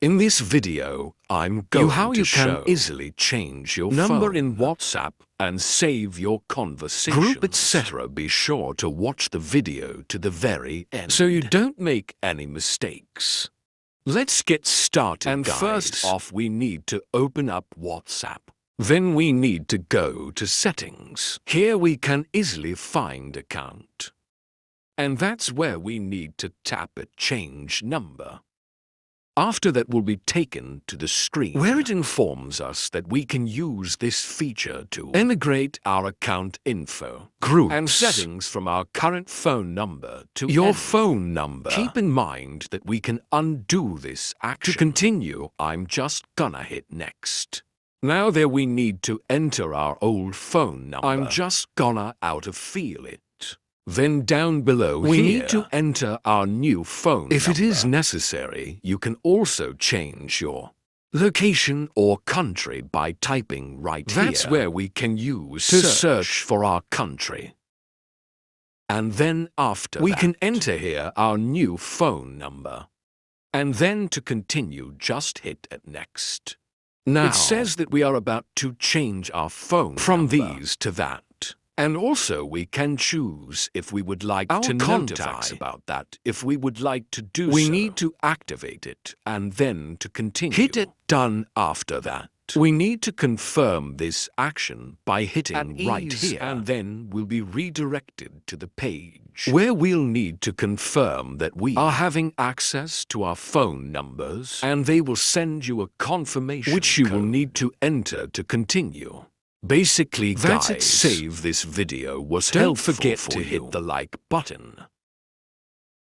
In this video, I'm going to show how you can easily change your number in WhatsApp and save your conversations. Group etc. Be sure to watch the video to the very end so you don't make any mistakes. Let's get started, and guys. First off, we need to open up WhatsApp. Then we need to go to Settings. Here we can easily find Account. And that's where we need to tap a Change Number. After that, we'll be taken to the screen where it informs us that we can use this feature to integrate our account info, groups, and settings from our current phone number to your phone number. Keep in mind that we can undo this action. To continue, I'm just gonna hit Next. Now there we need to enter our old phone number. I'm just gonna autofill it. Then down below we need to enter our new phone number. If it is necessary, you can also change your location or country by typing right here. That's where we can use to search for our country. And then after we can enter here our new phone number. And then to continue, just hit Next. Now it says that we are about to change our phone from these to that. And also we can choose if we would like to notify about that. If we would like to do we need to activate it and then to continue. Hit it Done after that. We need to confirm this action by hitting right here, and then we'll be redirected to the page where we'll need to confirm that we are having access to our phone numbers, and they will send you a confirmation which you will need to enter to continue. Basically, that's it. Save this video was helpful. Don't forget to hit the like button.